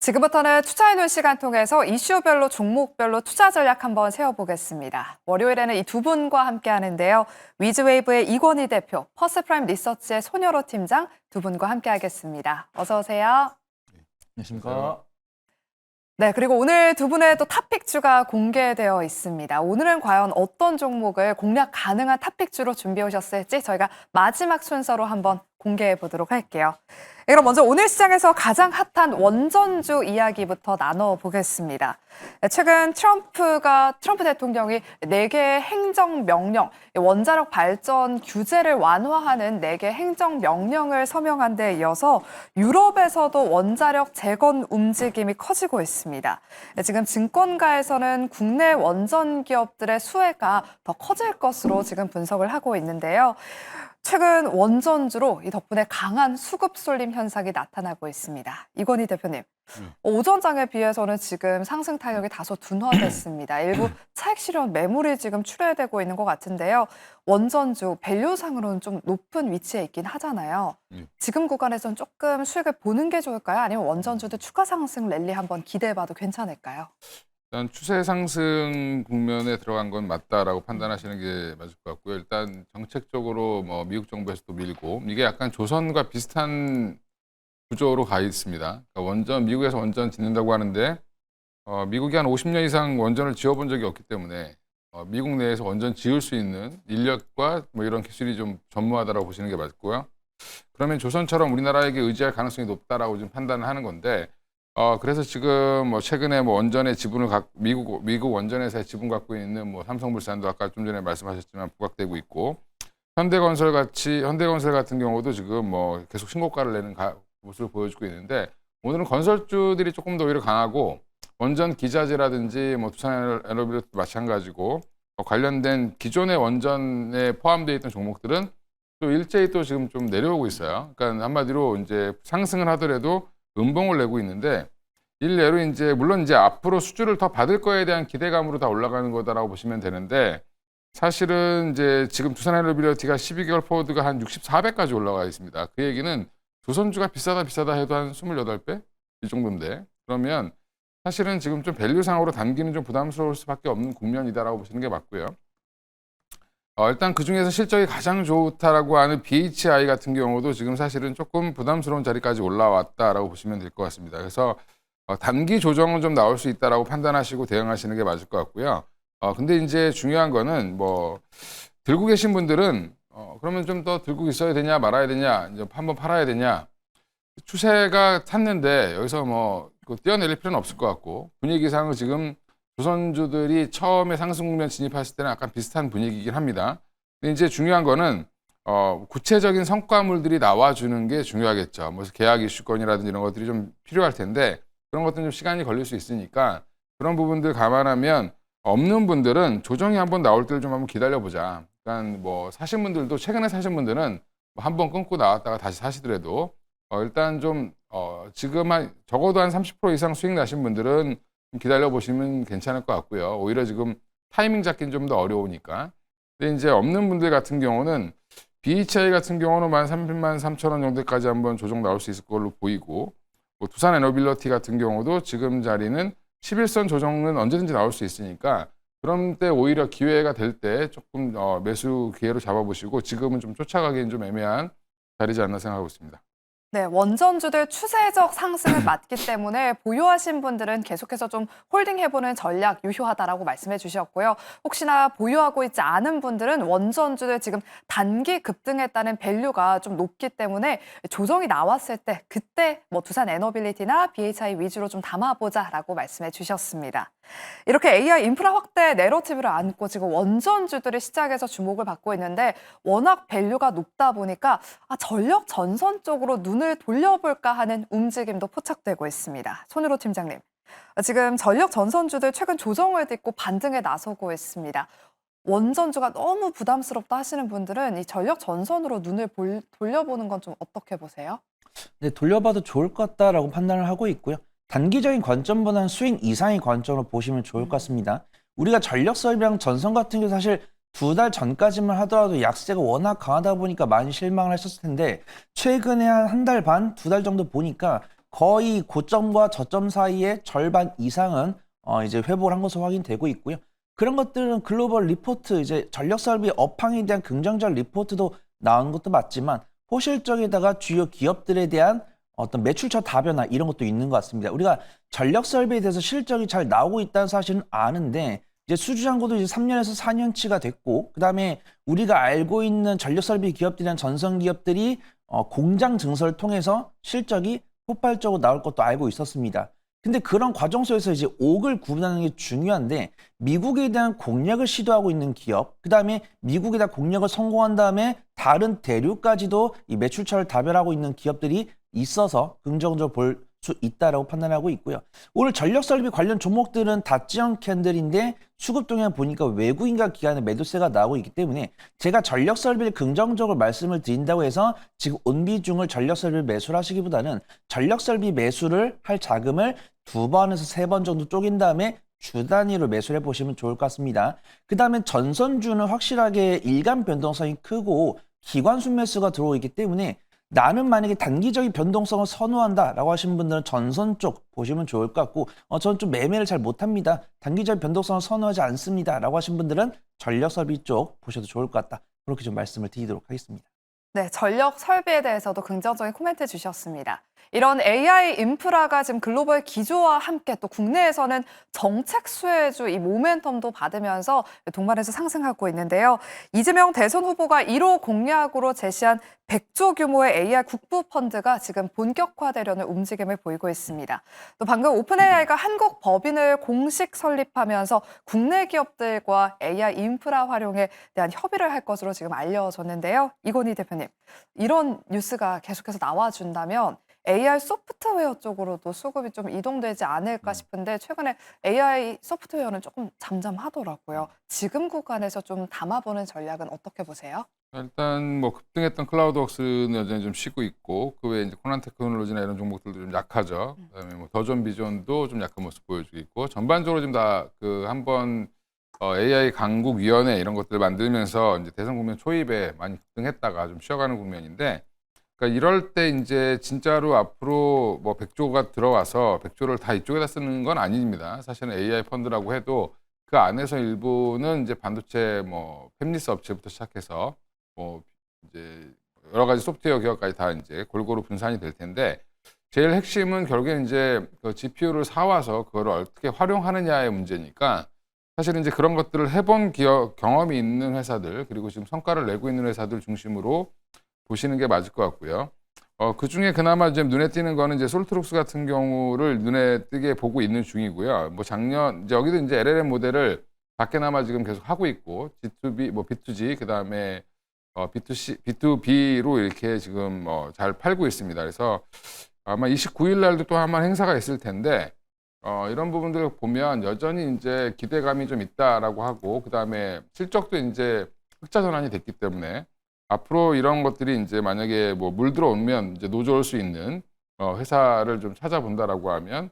지금부터는 투자해놓은 시간 통해서 이슈별로 종목별로 투자 전략 한번 세워보겠습니다. 월요일에는 이 두 분과 함께 하는데요. 위즈웨이브의 이권희 대표, 퍼스프라임 리서치의 손여로 팀장 두 분과 함께 하겠습니다. 어서 오세요. 안녕하십니까. 네, 그리고 오늘 두 분의 또 탑픽주가 공개되어 있습니다. 오늘은 과연 어떤 종목을 공략 가능한 탑픽주로 준비해 오셨을지 저희가 마지막 순서로 한번 공개해 보도록 할게요. 그럼 먼저 오늘 시장에서 가장 핫한 원전주 이야기부터 나눠보겠습니다. 최근 트럼프 대통령이 4개의 행정명령, 원자력 발전 규제를 완화하는 4개 행정명령을 서명한 데 이어서 유럽에서도 원자력 재건 움직임이 커지고 있습니다. 지금 증권가에서는 국내 원전 기업들의 수혜가 더 커질 것으로 지금 분석을 하고 있는데요. 최근 원전주로 이 덕분에 강한 수급 쏠림 현상이 나타나고 있습니다. 이권희 대표님, 오전장에 비해서는 지금 상승 타격이 다소 둔화됐습니다. 일부 차익 실현 매물이 지금 출회되고 있는 것 같은데요. 원전주 밸류상으로는 좀 높은 위치에 있긴 하잖아요. 지금 구간에서는 조금 수익을 보는 게 좋을까요? 아니면 원전주도 추가 상승 랠리 한번 기대해봐도 괜찮을까요? 일단 추세 상승 국면에 들어간 건 맞다라고 판단하시는 게 맞을 것 같고요. 일단 정책적으로 뭐 미국 정부에서도 밀고 이게 약간 조선과 비슷한 구조로 가 있습니다. 그러니까 미국에서 원전 짓는다고 하는데 미국이 한 50년 이상 원전을 지어본 적이 없기 때문에 미국 내에서 원전 지을 수 있는 인력과 뭐 이런 기술이 좀 전무하다라고 보시는 게 맞고요. 그러면 조선처럼 우리나라에게 의지할 가능성이 높다라고 좀 판단을 하는 건데. 그래서 지금 뭐 최근에 뭐 원전의 지분을 미국 원전회사의 지분 갖고 있는 뭐 삼성물산도 아까 좀 전에 말씀하셨지만 부각되고 있고 현대건설 같은 경우도 지금 뭐 계속 신고가를 내는 모습을 보여주고 있는데 오늘은 건설주들이 조금 더 오히려 강하고 원전 기자재라든지 뭐 두산에너비도 마찬가지고 관련된 기존의 원전에 포함되어 있던 종목들은 또 일제히 또 지금 좀 내려오고 있어요. 그러니까 한마디로 이제 상승을 하더라도 음봉을 내고 있는데 일례로 이제 물론 이제 앞으로 수주를 더 받을 거에 대한 기대감으로 다 올라가는 거다라고 보시면 되는데 사실은 이제 지금 두산에너비리티가 12개월 포워드가 한 64배까지 올라가 있습니다. 그 얘기는 조선주가 비싸다 해도 한 28배 이 정도인데 그러면 사실은 지금 좀 밸류상으로 담기는 좀 부담스러울 수밖에 없는 국면이다라고 보시는 게 맞고요. 일단 그 중에서 실적이 가장 좋다라고 하는 BHI 같은 경우도 지금 사실은 조금 부담스러운 자리까지 올라왔다라고 보시면 될 것 같습니다. 그래서 단기 조정은 좀 나올 수 있다라고 판단하시고 대응하시는 게 맞을 것 같고요. 근데 이제 중요한 거는 뭐 들고 계신 분들은 그러면 좀 더 들고 있어야 되냐 말아야 되냐 이제 한번 팔아야 되냐 추세가 탔는데 여기서 뭐 뛰어내릴 필요는 없을 것 같고 분위기상은 지금 조선주들이 처음에 상승 국면 진입했을 때는 약간 비슷한 분위기이긴 합니다. 근데 이제 중요한 거는 구체적인 성과물들이 나와주는 게 중요하겠죠. 뭐 계약 이슈권이라든지 이런 것들이 좀 필요할 텐데 그런 것들은 좀 시간이 걸릴 수 있으니까 그런 부분들 감안하면 없는 분들은 조정이 한번 나올 때를 좀 한번 기다려보자. 그러니까 뭐 사신 분들도 최근에 사신 분들은 뭐 한번 끊고 나왔다가 다시 사시더라도 일단 좀 지금 적어도 한 30% 이상 수익 나신 분들은 기다려 보시면 괜찮을 것 같고요. 오히려 지금 타이밍 잡기는 좀 더 어려우니까. 근데 이제 없는 분들 같은 경우는 BHI 같은 경우는 13,300원 정도까지 한번 조정 나올 수 있을 걸로 보이고 뭐 두산에너빌리티 같은 경우도 지금 자리는 11선 조정은 언제든지 나올 수 있으니까 그런 때 오히려 기회가 될 때 조금 매수 기회로 잡아보시고 지금은 좀 쫓아가기엔 좀 애매한 자리지 않나 생각하고 있습니다. 네, 원전주들 추세적 상승을 맞기 때문에 보유하신 분들은 계속해서 좀 홀딩해보는 전략 유효하다라고 말씀해 주셨고요. 혹시나 보유하고 있지 않은 분들은 원전주들 지금 단기 급등했다는 밸류가 좀 높기 때문에 조정이 나왔을 때 그때 뭐 두산에너빌리티나 BHI 위주로 좀 담아보자라고 말씀해 주셨습니다. 이렇게 AI 인프라 확대 내러티브를 안고 지금 원전주들이 시장에서 주목을 받고 있는데 워낙 밸류가 높다 보니까 전력 전선 쪽으로 눈을 돌려볼까 하는 움직임도 포착되고 있습니다. 손으로 팀장님, 지금 전력 전선주들 최근 조정을 딛고 반등에 나서고 있습니다. 원전주가 너무 부담스럽다 하시는 분들은 이 전력 전선으로 눈을 돌려보는 건 좀 어떻게 보세요? 네, 돌려봐도 좋을 것 같다라고 판단을 하고 있고요. 단기적인 관점보다는 수익 이상의 관점으로 보시면 좋을 것 같습니다. 우리가 전력 설비랑 전선 같은 게 사실 2달 전까지만 하더라도 약세가 워낙 강하다 보니까 많이 실망을 하셨을 텐데 최근에 한 달 반, 2달 정도 보니까 거의 고점과 저점 사이의 절반 이상은 이제 회복을 한 것으로 확인되고 있고요. 그런 것들은 글로벌 리포트, 이제 전력설비 업황에 대한 긍정적 리포트도 나온 것도 맞지만 호실적에다가 주요 기업들에 대한 어떤 매출처 다변화 이런 것도 있는 것 같습니다. 우리가 전력설비에 대해서 실적이 잘 나오고 있다는 사실은 아는데 이제 수주잔고도 이제 3년에서 4년치가 됐고 그다음에 우리가 알고 있는 전력설비 기업들이나 전선 기업들이 공장 증설을 통해서 실적이 폭발적으로 나올 것도 알고 있었습니다. 근데 그런 과정 속에서 이제 옥을 구분하는 게 중요한데 미국에 대한 공략을 시도하고 있는 기업, 그다음에 미국에 대한 공략을 성공한 다음에 다른 대륙까지도 이 매출처를 다변하고 있는 기업들이 있어서 긍정적으로 볼 수 있다라고 판단하고 있고요. 오늘 전력설비 관련 종목들은 다지형 캔들인데 수급 동향 보니까 외국인과 기관의 매도세가 나오고 있기 때문에 제가 전력설비를 긍정적으로 말씀을 드린다고 해서 지금 온비중을 전력설비 매수를 하시기보다는 전력설비 매수를 할 자금을 2번에서 3번 정도 쪼갠 다음에 주 단위로 매수를 해보시면 좋을 것 같습니다. 그 다음에 전선주는 확실하게 일간 변동성이 크고 기관 순매수가 들어오고 있기 때문에 나는 만약에 단기적인 변동성을 선호한다라고 하시는 분들은 전선 쪽 보시면 좋을 것 같고 저는 좀 매매를 잘 못합니다. 단기적인 변동성을 선호하지 않습니다라고 하신 분들은 전력설비 쪽 보셔도 좋을 것 같다. 그렇게 좀 말씀을 드리도록 하겠습니다. 네, 전력 설비에 대해서도 긍정적인 코멘트 주셨습니다. 이런 AI 인프라가 지금 글로벌 기조와 함께 또 국내에서는 정책 수혜주 이 모멘텀도 받으면서 동반해서 상승하고 있는데요. 이재명 대선 후보가 1호 공약으로 제시한 100조 규모의 AI 국부 펀드가 지금 본격화되려는 움직임을 보이고 있습니다. 또 방금 오픈AI가 한국 법인을 공식 설립하면서 국내 기업들과 AI 인프라 활용에 대한 협의를 할 것으로 지금 알려졌는데요. 이건희 대표님, 이런 뉴스가 계속해서 나와준다면 AI 소프트웨어 쪽으로도 수급이 좀 이동되지 않을까 싶은데 최근에 AI 소프트웨어는 조금 잠잠하더라고요. 지금 구간에서 좀 담아보는 전략은 어떻게 보세요? 일단 뭐 급등했던 클라우드웍스는 여전히 좀 쉬고 있고 그 외에 이제 코난 테크놀로지나 이런 종목들도 좀 약하죠. 그다음에 뭐 더존 비전도 좀 약한 모습 보여주고 있고 전반적으로 지금 다 그 한번 AI 강국 위원회 이런 것들 만들면서 이제 대선 국면 초입에 많이 급등했다가 좀 쉬어가는 국면인데. 그러니까 이럴 때 이제 진짜로 앞으로 뭐 100조가 들어와서 100조를 다 이쪽에다 쓰는 건 아닙니다. 사실은 AI 펀드라고 해도 그 안에서 일부는 이제 반도체 뭐 팹리스 업체부터 시작해서 뭐 이제 여러 가지 소프트웨어 기업까지 다 이제 골고루 분산이 될 텐데 제일 핵심은 결국엔 이제 그 GPU를 사와서 그거를 어떻게 활용하느냐의 문제니까 사실은 이제 그런 것들을 해본 기업 경험이 있는 회사들 그리고 지금 성과를 내고 있는 회사들 중심으로 보시는 게 맞을 것 같고요. 그 중에 그나마 이제 눈에 띄는 거는 이제 솔트룩스 같은 경우를 눈에 띄게 보고 있는 중이고요. 뭐 작년 이제 여기도 이제 LLM 모델을 밖에나마 지금 계속 하고 있고 B2B 뭐 B2G 그다음에 B2C B2B로 이렇게 지금 잘 팔고 있습니다. 그래서 아마 29일 날도 또 한번 행사가 있을 텐데 이런 부분들을 보면 여전히 이제 기대감이 좀 있다라고 하고 그다음에 실적도 이제 흑자 전환이 됐기 때문에 앞으로 이런 것들이 이제 만약에 뭐 물 들어오면 이제 노져올 수 있는 회사를 좀 찾아본다라고 하면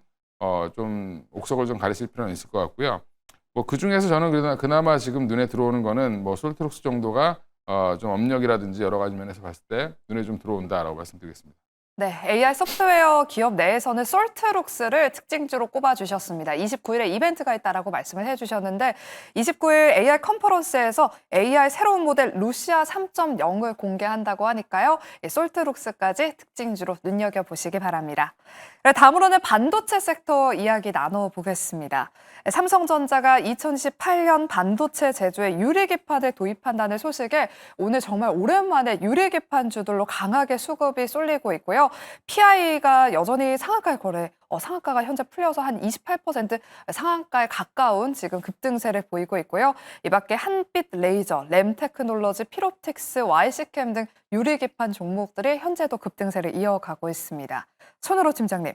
좀 옥석을 좀 가리실 필요는 있을 것 같고요. 뭐 그 중에서 저는 그나마 지금 눈에 들어오는 거는 뭐 솔트룩스 정도가 좀 업력이라든지 여러 가지 면에서 봤을 때 눈에 좀 들어온다라고 말씀드리겠습니다. 네, AI 소프트웨어 기업 내에서는 솔트룩스를 특징주로 꼽아주셨습니다. 29일에 이벤트가 있다라고 말씀을 해주셨는데 29일 AI 컨퍼런스에서 AI 새로운 모델 루시아 3.0을 공개한다고 하니까요. 솔트룩스까지 특징주로 눈여겨보시기 바랍니다. 다음으로는 반도체 섹터 이야기 나눠보겠습니다. 삼성전자가 2018년 반도체 제조에 유리기판을 도입한다는 소식에 오늘 정말 오랜만에 유리기판주들로 강하게 수급이 쏠리고 있고요. PI가 여전히 상한가에 거래, 상한가가 현재 풀려서 한 28% 상한가에 가까운 지금 급등세를 보이고 있고요. 이 밖에 한빛 레이저, 램테크놀로지, 필옵틱스, YC캠 등 유리기판 종목들이 현재도 급등세를 이어가고 있습니다. 손으로 팀장님,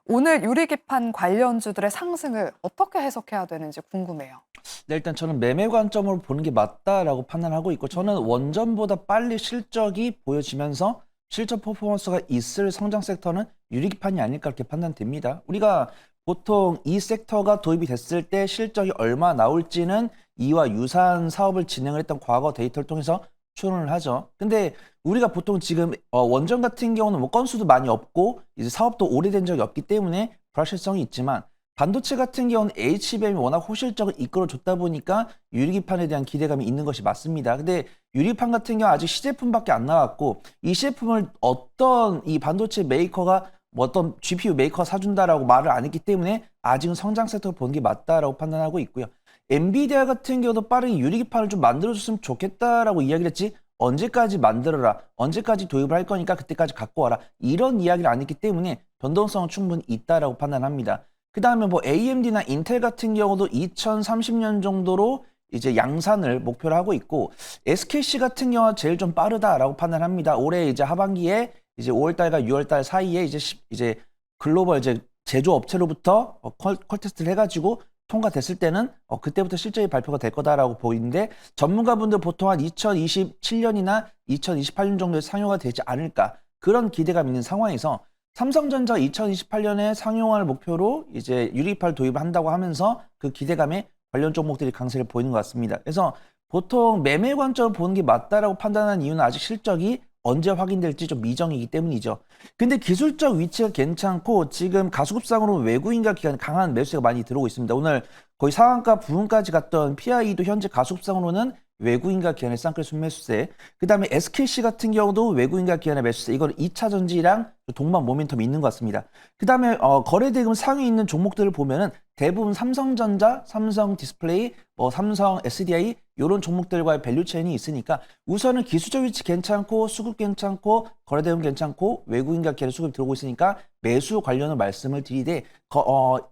오늘 유리기판 관련주들의 상승을 어떻게 해석해야 되는지 궁금해요. 네, 일단 저는 매매 관점으로 보는 게 맞다라고 판단하고 있고 저는 원전보다 빨리 실적이 보여지면서 실적 퍼포먼스가 있을 성장 섹터는 유리기판이 아닐까 그렇게 판단됩니다. 우리가 보통 이 섹터가 도입이 됐을 때 실적이 얼마 나올지는 이와 유사한 사업을 진행을 했던 과거 데이터를 통해서 추론을 하죠. 근데 우리가 보통 지금 원전 같은 경우는 뭐 건수도 많이 없고 이제 사업도 오래된 적이 없기 때문에 불확실성이 있지만 반도체 같은 경우는 HBM이 워낙 호실적을 이끌어줬다 보니까 유리기판에 대한 기대감이 있는 것이 맞습니다. 근데 유리판 같은 경우 아직 시제품밖에 안 나왔고 이 시제품을 어떤 이 반도체 메이커가 뭐 어떤 GPU 메이커가 사준다라고 말을 안 했기 때문에 아직은 성장 섹터를 보는 게 맞다라고 판단하고 있고요. 엔비디아 같은 경우도 빠르게 유리기판을 좀 만들어줬으면 좋겠다라고 이야기를 했지 언제까지 만들어라, 언제까지 도입을 할 거니까 그때까지 갖고 와라 이런 이야기를 안 했기 때문에 변동성은 충분히 있다라고 판단합니다. 그 다음에 뭐 AMD나 인텔 같은 경우도 2030년 정도로 이제 양산을 목표로 하고 있고 SKC 같은 경우가 제일 좀 빠르다라고 판단합니다. 올해 이제 하반기에 이제 5월달과 6월달 사이에 이제 글로벌 이제 제조업체로부터 퀄 테스트를 해가지고 통과됐을 때는 그때부터 실제의 발표가 될 거다라고 보이는데 전문가분들 보통 한 2027년이나 2028년 정도에 상용화 되지 않을까 그런 기대감 있는 상황에서 삼성전자 2028년에 상용화를 목표로 이제 유리기판 도입을 한다고 하면서 그 기대감에 관련 종목들이 강세를 보이는 것 같습니다. 그래서 보통 매매 관점을 보는 게 맞다라고 판단한 이유는 아직 실적이 언제 확인될지 좀 미정이기 때문이죠. 근데 기술적 위치가 괜찮고 지금 가수급상으로 외국인과 기관 강한 매수세가 많이 들어오고 있습니다. 오늘 거의 상한가 부근까지 갔던 PI도 현재 가수급상으로는 외국인과 기관의 쌍끌 순매수세. 그 다음에 SKC 같은 경우도 외국인과 기관의 매수세. 이건 2차 전지랑 동반 모멘텀이 있는 것 같습니다. 그 다음에 거래대금 상위에 있는 종목들을 보면은 대부분 삼성전자, 삼성 디스플레이, 뭐 삼성 SDI 이런 종목들과의 밸류 체인이 있으니까 우선은 기술적 위치 괜찮고 수급 괜찮고 거래대금 괜찮고 외국인과 기관의 수급이 들어오고 있으니까 매수 관련을 말씀을 드리되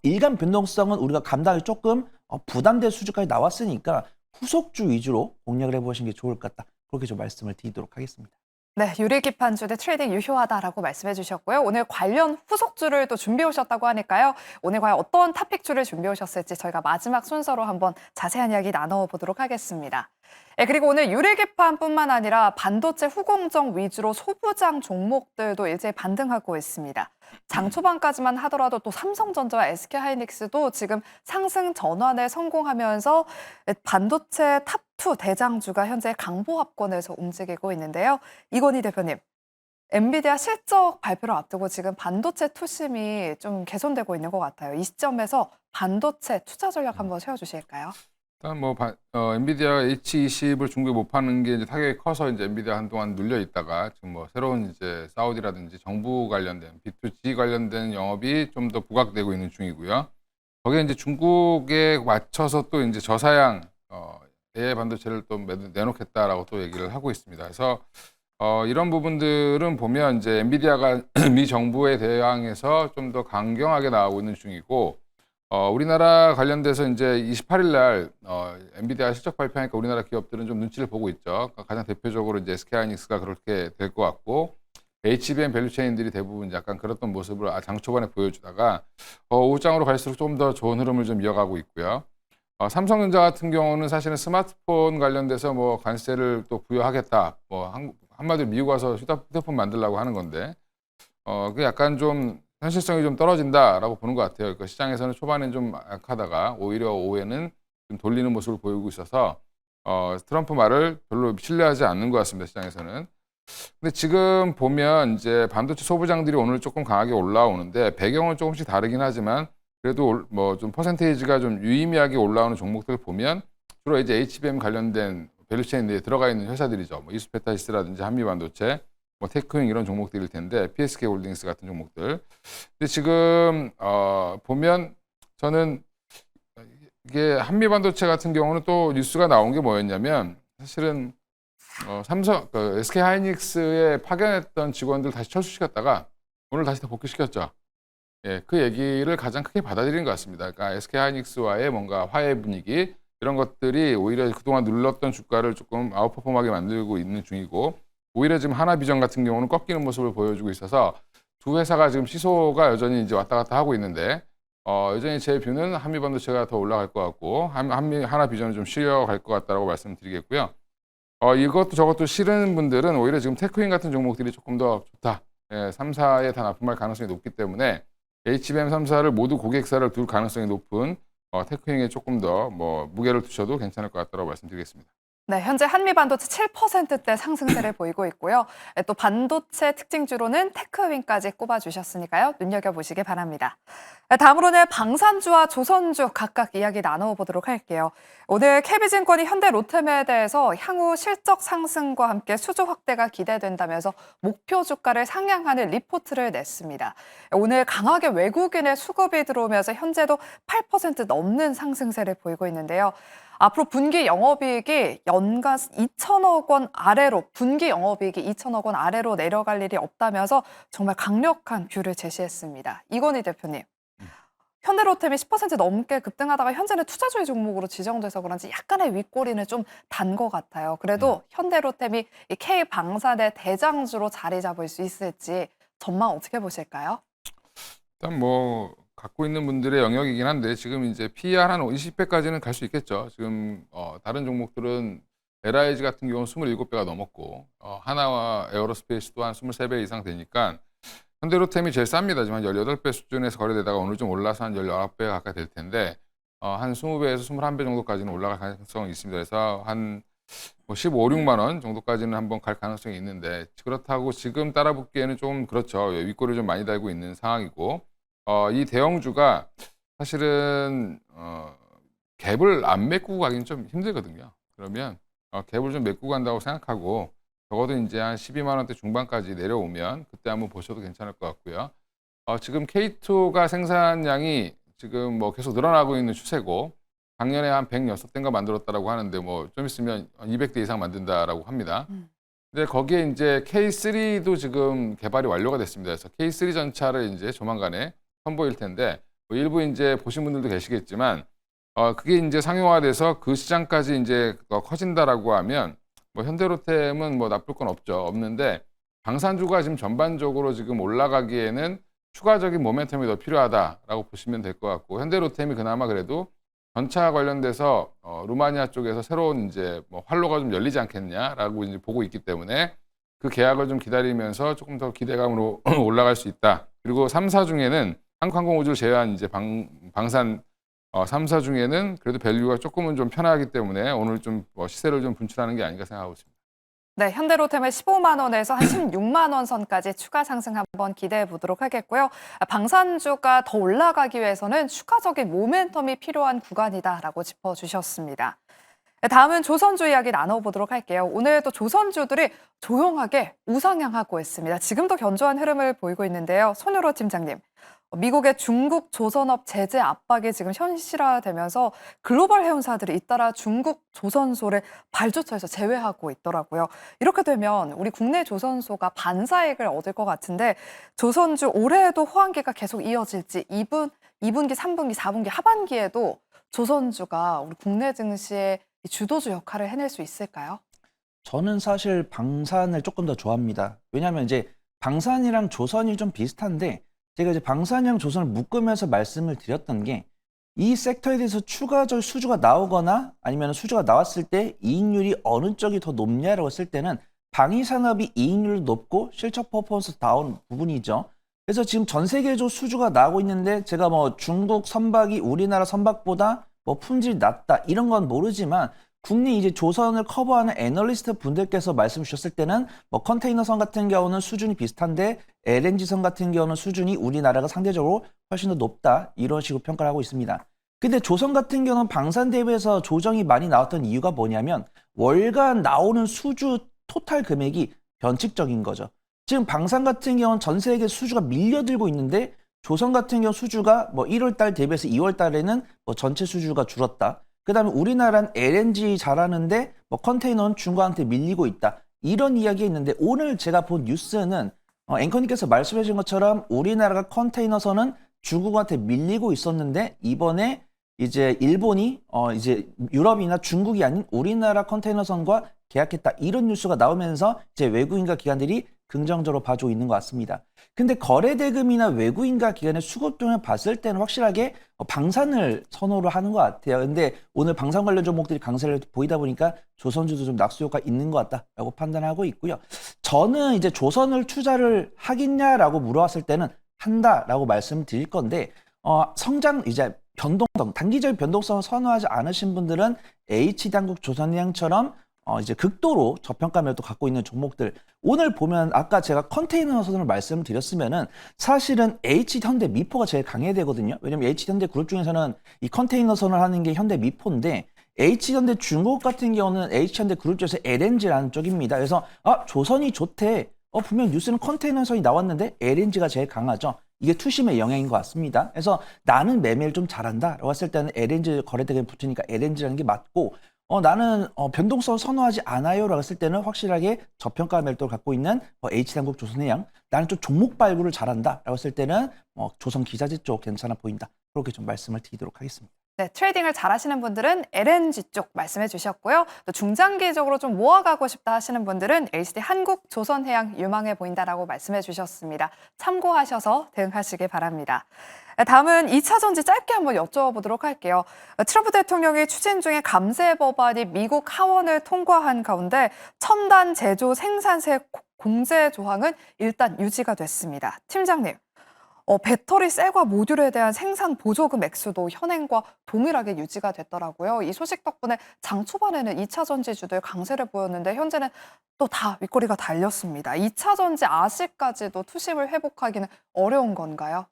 일간 변동성은 우리가 감당이 조금 부담될 수준까지 나왔으니까 후속주 위주로 공략을 해보시는 게 좋을 것 같다. 그렇게 좀 말씀을 드리도록 하겠습니다. 네, 유리기판주의 트레이딩 유효하다라고 말씀해 주셨고요. 오늘 관련 후속주를 또 준비해 오셨다고 하니까요. 오늘 과연 어떤 탑픽주를 준비해 오셨을지 저희가 마지막 순서로 한번 자세한 이야기 나눠보도록 하겠습니다. 네, 그리고 오늘 유리기판뿐만 아니라 반도체 후공정 위주로 소부장 종목들도 일제히 반등하고 있습니다. 장 초반까지만 하더라도 또 삼성전자와 SK하이닉스도 지금 상승 전환에 성공하면서 반도체 탑2 대장주가 현재 강보합권에서 움직이고 있는데요. 이건희 대표님, 엔비디아 실적 발표를 앞두고 지금 반도체 투심이 좀 개선되고 있는 것 같아요. 이 시점에서 반도체 투자 전략 한번 세워주실까요? 일단 뭐 엔비디아 H20을 중국에 못 파는 게 이제 타격이 커서 이제 엔비디아 한동안 눌려 있다가 지금 뭐 새로운 이제 사우디라든지 정부 관련된 B2G 관련된 영업이 좀 더 부각되고 있는 중이고요. 거기에 이제 중국에 맞춰서 또 이제 저사양 AI 반도체를 또 내놓겠다라고 또 얘기를 하고 있습니다. 그래서 이런 부분들은 보면 이제 엔비디아가 미 정부에 대항해서 좀 더 강경하게 나오고 있는 중이고. 우리나라 관련돼서 이제 28일 날 엔비디아 실적 발표하니까 우리나라 기업들은 좀 눈치를 보고 있죠. 가장 대표적으로 이제 SK하이닉스가 그렇게 될 것 같고 HBM 밸류체인들이 대부분 약간 그랬던 모습을 장 초반에 보여주다가 오후장으로 갈수록 좀 더 좋은 흐름을 좀 이어가고 있고요. 삼성전자 같은 경우는 사실은 스마트폰 관련돼서 뭐 관세를 또 부여하겠다. 뭐 한마디로 미국 와서 휴대폰 만들려고 하는 건데 그 약간 좀 현실성이 좀 떨어진다라고 보는 것 같아요. 그러니까 시장에서는 초반엔 좀 약하다가 오히려 오후에는 좀 돌리는 모습을 보이고 있어서 트럼프 말을 별로 신뢰하지 않는 것 같습니다. 시장에서는. 근데 지금 보면 이제 반도체 소부장들이 오늘 조금 강하게 올라오는데 배경은 조금씩 다르긴 하지만 그래도 뭐 좀 퍼센테이지가 좀 유의미하게 올라오는 종목들 보면 주로 이제 HBM 관련된 밸류체인에 들어가 있는 회사들이죠. 뭐 이스페타시스라든지 한미반도체, 뭐 테크잉 이런 종목들일 텐데 PSK홀딩스 같은 종목들. 근데 지금 보면 저는 이게 한미반도체 같은 경우는 또 뉴스가 나온 게 뭐였냐면 사실은 삼성 SK하이닉스에 파견했던 직원들 다시 철수시켰다가 오늘 다시 다 복귀시켰죠. 예, 그 얘기를 가장 크게 받아들인 것 같습니다. 그러니까 SK하이닉스와의 뭔가 화해 분위기 이런 것들이 오히려 그동안 눌렀던 주가를 조금 아웃퍼폼하게 만들고 있는 중이고 오히려 지금 하나비전 같은 경우는 꺾이는 모습을 보여주고 있어서 두 회사가 지금 시소가 여전히 이제 왔다 갔다 하고 있는데 여전히 제 뷰는 한미반도체가 더 올라갈 것 같고 하나비전은 좀 쉬어갈 것 같다라고 말씀드리겠고요. 이것도 저것도 싫은 분들은 오히려 지금 테크인 같은 종목들이 조금 더 좋다. 예, 3사에 다 납품할 가능성이 높기 때문에 HBM 3사를 모두 고객사를 둘 가능성이 높은 테크인에 조금 더 뭐 무게를 두셔도 괜찮을 것 같다고 말씀드리겠습니다. 네, 현재 한미 반도체 7%대 상승세를 보이고 있고요. 또 반도체 특징주로는 테크윈까지 꼽아주셨으니까요. 눈여겨보시기 바랍니다. 다음으로는 방산주와 조선주 각각 이야기 나눠보도록 할게요. 오늘 KB증권이 현대 로템에 대해서 향후 실적 상승과 함께 수주 확대가 기대된다면서 목표 주가를 상향하는 리포트를 냈습니다. 오늘 강하게 외국인의 수급이 들어오면서 현재도 8% 넘는 상승세를 보이고 있는데요. 앞으로 분기 영업이익이 연간 2천억 원 아래로, 분기 영업이익이 2천억 원 아래로 내려갈 일이 없다면서 정말 강력한 뷰를 제시했습니다. 이건희 대표님, 현대로템이 10% 넘게 급등하다가 현재는 투자주의 종목으로 지정돼서 그런지 약간의 윗꼬리는 좀 단 것 같아요. 그래도 현대로템이 이 K방산의 대장주로 자리 잡을 수 있을지 전망 어떻게 보실까요? 일단 뭐 갖고 있는 분들의 영역이긴 한데 지금 이제 PER 한 20배까지는 갈 수 있겠죠. 지금 다른 종목들은 LIG 같은 경우는 27배가 넘었고 하나와 에어로스페이스 또한 23배 이상 되니까 현대로템이 제일 쌉니다. 지금 한 18배 수준에서 거래되다가 오늘 좀 올라서 한 19배 가까이 될 텐데 한 20배에서 21배 정도까지는 올라갈 가능성이 있습니다. 그래서 한 15, 16만 원 정도까지는 한번 갈 가능성이 있는데 그렇다고 지금 따라붙기에는 좀 그렇죠. 윗꼬리 좀 많이 달고 있는 상황이고 이 대형주가 사실은 갭을 안 메꾸고 가기는 좀 힘들거든요. 그러면 갭을 좀 메꾸고 간다고 생각하고 적어도 이제 한 12만 원대 중반까지 내려오면 그때 한번 보셔도 괜찮을 것 같고요. 지금 K2가 생산량이 지금 뭐 계속 늘어나고 있는 추세고 작년에 한 106대인가 만들었다라고 하는데 뭐 좀 있으면 200대 이상 만든다라고 합니다. 근데 거기에 이제 K3도 지금 개발이 완료가 됐습니다. 그래서 K3 전차를 이제 조만간에 선보일 텐데 뭐 일부 이제 보신 분들도 계시겠지만 그게 이제 상용화돼서 그 시장까지 이제 커진다라고 하면 뭐 현대로템은 뭐 나쁠 건 없는데 방산주가 지금 전반적으로 지금 올라가기에는 추가적인 모멘텀이 더 필요하다라고 보시면 될 것 같고 현대로템이 그나마 그래도 전차 관련돼서 루마니아 쪽에서 새로운 이제 뭐 활로가 좀 열리지 않겠냐라고 이제 보고 있기 때문에 그 계약을 좀 기다리면서 조금 더 기대감으로 올라갈 수 있다. 그리고 3사 중에는 한국항공우주를 제외한 이제 방산 3사 중에는 그래도 밸류가 조금은 좀 편하기 때문에 오늘 좀 시세를 좀 분출하는 게 아닌가 생각하고 있습니다. 네, 현대로템의 15만 원에서 한 16만 원 선까지 추가 상승 한번 기대해 보도록 하겠고요. 방산주가 더 올라가기 위해서는 추가적인 모멘텀이 필요한 구간이다라고 짚어주셨습니다. 다음은 조선주 이야기 나눠보도록 할게요. 오늘도 조선주들이 조용하게 우상향하고 있습니다. 지금도 견조한 흐름을 보이고 있는데요. 손유로 팀장님, 미국의 중국 조선업 제재 압박이 지금 현실화되면서 글로벌 해운사들이 잇따라 중국 조선소를 발주처에서 제외하고 있더라고요. 이렇게 되면 우리 국내 조선소가 반사이익을 얻을 것 같은데 조선주 올해에도 호황기가 계속 이어질지 2분기, 3분기, 4분기 하반기에도 조선주가 우리 국내 증시의 주도주 역할을 해낼 수 있을까요? 저는 사실 방산을 조금 더 좋아합니다. 왜냐하면 이제 방산이랑 조선이 좀 비슷한데 제가 이제 방산이랑 조선을 묶으면서 말씀을 드렸던 게 이 섹터에 대해서 추가적 수주가 나오거나 아니면 수주가 나왔을 때 이익률이 어느 쪽이 더 높냐라고 했을 때는 방위산업이 이익률이 높고 실적 퍼포먼스 다운 부분이죠. 그래서 지금 전 세계적으로 수주가 나오고 있는데 제가 뭐 중국 선박이 우리나라 선박보다 뭐 품질이 낮다 이런 건 모르지만 국내 이제 조선을 커버하는 애널리스트 분들께서 말씀 주셨을 때는 뭐 컨테이너선 같은 경우는 수준이 비슷한데 LNG선 같은 경우는 수준이 우리나라가 상대적으로 훨씬 더 높다 이런 식으로 평가를 하고 있습니다. 근데 조선 같은 경우는 방산 대비해서 조정이 많이 나왔던 이유가 뭐냐면 월간 나오는 수주 토탈 금액이 변칙적인 거죠. 지금 방산 같은 경우는 전 세계 수주가 밀려들고 있는데 조선 같은 경우 수주가 뭐 1월 달 대비해서 2월 달에는 뭐 전체 수주가 줄었다. 그다음에 우리나라는 LNG 잘하는데 뭐 컨테이너는 중국한테 밀리고 있다. 이런 이야기가 있는데 오늘 제가 본 뉴스는 앵커님께서 말씀해 주신 것처럼 우리나라가 컨테이너선은 중국한테 밀리고 있었는데 이번에 이제 일본이 이제 유럽이나 중국이 아닌 우리나라 컨테이너선과 계약했다. 이런 뉴스가 나오면서 이제 외국인과 기관들이 긍정적으로 봐주고 있는 것 같습니다. 근데 거래대금이나 외국인과 기관의 수급 등을 봤을 때는 확실하게 방산을 선호를 하는 것 같아요. 근데 오늘 방산 관련 종목들이 강세를 보이다 보니까 조선주도 좀 낙수 효과 있는 것 같다라고 판단하고 있고요. 저는 이제 조선을 투자를 하겠냐라고 물어봤을 때는 한다라고 말씀드릴 건데 성장 이제 변동성, 단기적인 변동성을 선호하지 않으신 분들은 H당국 조선해양처럼 이제 극도로 저평가 매도 갖고 있는 종목들. 오늘 보면 아까 제가 컨테이너 선을 말씀을 드렸으면은 사실은 H현대 미포가 제일 강해야 되거든요. 왜냐면 H현대 그룹 중에서는 이 컨테이너 선을 하는 게 현대 미포인데 H현대 중국 같은 경우는 H현대 그룹 중에서 LNG라는 쪽입니다. 그래서 조선이 좋대. 분명 뉴스는 컨테이너 선이 나왔는데 LNG가 제일 강하죠. 이게 투심의 영향인 것 같습니다. 그래서 나는 매매를 좀 잘한다라고 했을 때는 LNG 거래대금이 붙으니까 LNG라는 게 맞고 나는 변동성을 선호하지 않아요라고 했을 때는 확실하게 저평가 매도를 갖고 있는 H삼국 조선해양 나는 좀 종목 발굴을 잘한다라고 했을 때는 조선기사지 쪽 괜찮아 보인다. 그렇게 좀 말씀을 드리도록 하겠습니다. 네, 트레이딩을 잘하시는 분들은 LNG 쪽 말씀해 주셨고요. 또 중장기적으로 좀 모아가고 싶다 하시는 분들은 LCD 한국조선해양 유망해 보인다라고 말씀해 주셨습니다. 참고하셔서 대응하시기 바랍니다. 다음은 2차 전지 짧게 한번 여쭤보도록 할게요. 트럼프 대통령이 추진 중인 감세 법안이 미국 하원을 통과한 가운데 첨단 제조 생산세 공제 조항은 일단 유지가 됐습니다. 팀장님. 배터리 셀과 모듈에 대한 생산 보조금 액수도 현행과 동일하게 유지가 됐더라고요. 이 소식 덕분에 장 초반에는 2차 전지주들 강세를 보였는데 현재는 또 다 윗꼬리가 달렸습니다. 2차 전지 아직까지도 투심을 회복하기는 어려운 건가요?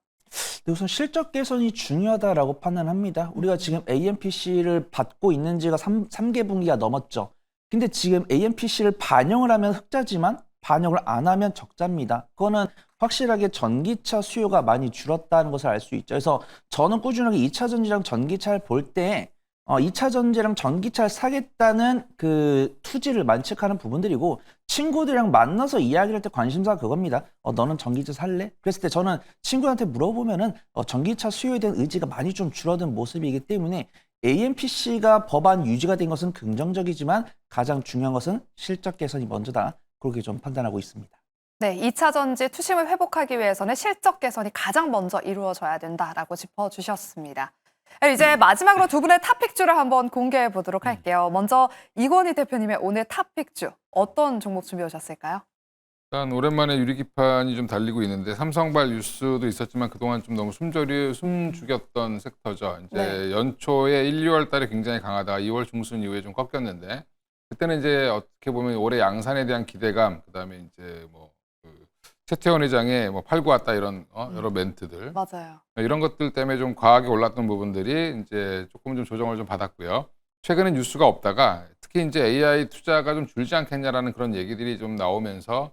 우선 실적 개선이 중요하다라고 판단합니다. 우리가 지금 AMPC를 받고 있는 지가 3개 분기가 넘었죠. 근데 지금 AMPC를 반영을 하면 흑자지만 반영을 안 하면 적자입니다. 그거는 확실하게 전기차 수요가 많이 줄었다는 것을 알 수 있죠. 그래서 저는 꾸준하게 2차 전지랑 전기차를 볼 때 2차 전지랑 전기차를 사겠다는 그 투지를 만끽하는 부분들이고 친구들이랑 만나서 이야기할 때 관심사가 그겁니다. 너는 전기차 살래? 그랬을 때 저는 친구한테 물어보면은 전기차 수요에 대한 의지가 많이 좀 줄어든 모습이기 때문에 AMPC가 법안 유지가 된 것은 긍정적이지만 가장 중요한 것은 실적 개선이 먼저다. 그렇게 좀 판단하고 있습니다. 네, 2차 전지 투심을 회복하기 위해서는 실적 개선이 가장 먼저 이루어져야 된다라고 짚어주셨습니다. 이제 마지막으로 두 분의 탑픽주를 한번 공개해 보도록 할게요. 먼저 이건희 대표님의 오늘 탑픽주 어떤 종목 준비해 오셨을까요? 일단 오랜만에 유리기판이 좀 달리고 있는데 삼성발 뉴스도 있었지만 그동안 좀 너무 숨죽였던 섹터죠. 이제 네. 연초에 1, 2월 달에 굉장히 강하다가 2월 중순 이후에 좀 꺾였는데 그때는 이제 어떻게 보면 올해 양산에 대한 기대감, 그다음에 이제 최태원 회장의 팔고 왔다 이런 여러 멘트들 맞아요. 이런 것들 때문에 좀 과하게 올랐던 부분들이 이제 조금 좀 조정을 좀 받았고요. 최근에 뉴스가 없다가 특히 이제 AI 투자가 좀 줄지 않겠냐라는 그런 얘기들이 좀 나오면서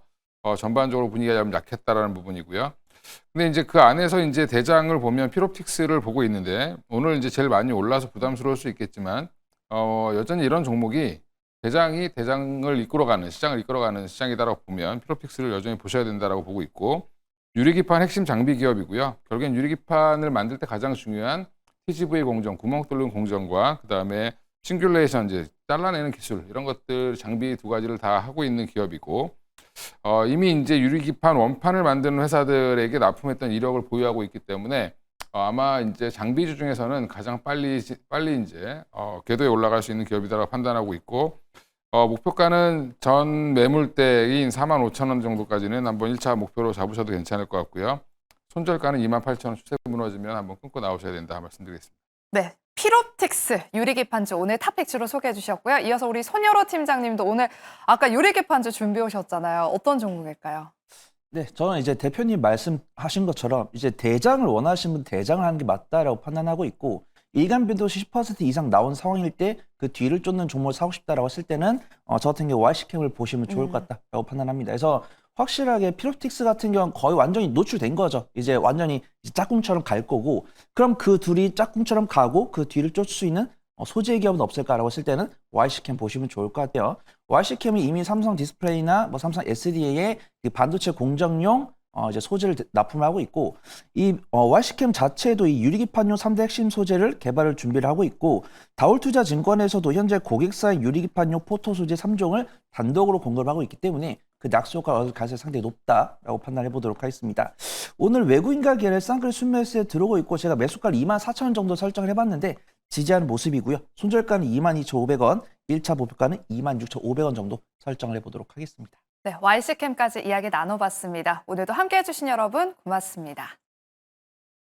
전반적으로 분위기가 좀 약했다라는 부분이고요. 근데 이제 그 안에서 이제 대장을 보면 피롭틱스를 보고 있는데 오늘 이제 제일 많이 올라서 부담스러울 수 있겠지만 여전히 이런 종목이 대장이 대장을 이끌어가는 시장을 이끌어가는 시장이다라고 보면 피롭틱스를 여전히 보셔야 된다라고 보고 있고 유리기판 핵심 장비 기업이고요. 결국엔 유리기판을 만들 때 가장 중요한 TGV 공정, 구멍 뚫는 공정과 그다음에 싱귤레이션 이제 잘라내는 기술 이런 것들 장비 두 가지를 다 하고 있는 기업이고 이미 이제 유리기판 원판을 만드는 회사들에게 납품했던 이력을 보유하고 있기 때문에 아마 이제 장비주 중에서는 가장 빨리 이제 궤도에 올라갈 수 있는 기업이다라고 판단하고 있고 목표가는 전 매물대인 45,000원 정도까지는 한번 1차 목표로 잡으셔도 괜찮을 것 같고요. 손절가는 28,000원 추세 무너지면 한번 끊고 나오셔야 된다 말씀드리겠습니다. 네, 피롭틱스 유리기판주 오늘 탑픽주로 소개해 주셨고요. 이어서 우리 손여로 팀장님도 오늘 아까 유리기판주 준비해 오셨잖아요. 어떤 종목일까요? 네, 저는 이제 대표님 말씀하신 것처럼 이제 대장을 원하시는 분 대장을 하는 게 맞다라고 판단하고 있고 일간 변동시 10% 이상 나온 상황일 때 그 뒤를 쫓는 종목을 사고 싶다라고 했을 때는 저 같은 경우 YC캠을 보시면 좋을 것 같다라고 판단합니다. 그래서 확실하게 피롭틱스 같은 경우는 거의 완전히 노출된 거죠. 이제 완전히 짝꿍처럼 갈 거고 그럼 그 둘이 짝꿍처럼 가고 그 뒤를 쫓을 수 있는 소재 기업은 없을까라고 했을 때는 YC캠 보시면 좋을 것 같아요. YC캠이 이미 삼성 디스플레이나 삼성 SDA의 반도체 공정용 이제 소재를 납품하고 있고 이 YC캠 자체도 이 유리기판용 3대 핵심 소재를 개발을 준비를 하고 있고 다올투자증권에서도 현재 고객사의 유리기판용 포토 소재 3종을 단독으로 공급을 하고 있기 때문에 그 낙수효과가 얻을 가능성이 상당히 높다라고 판단해 보도록 하겠습니다. 오늘 외국인과 계열 쌍끌 순매수에 들어오고 있고 제가 매수가를 24,000원 정도 설정을 해봤는데 지지하는 모습이고요. 손절가는 22,500원, 1차 목표가는 26,500원 정도 설정을 해보도록 하겠습니다. 네, YC캠까지 이야기 나눠봤습니다. 오늘도 함께해 주신 여러분 고맙습니다.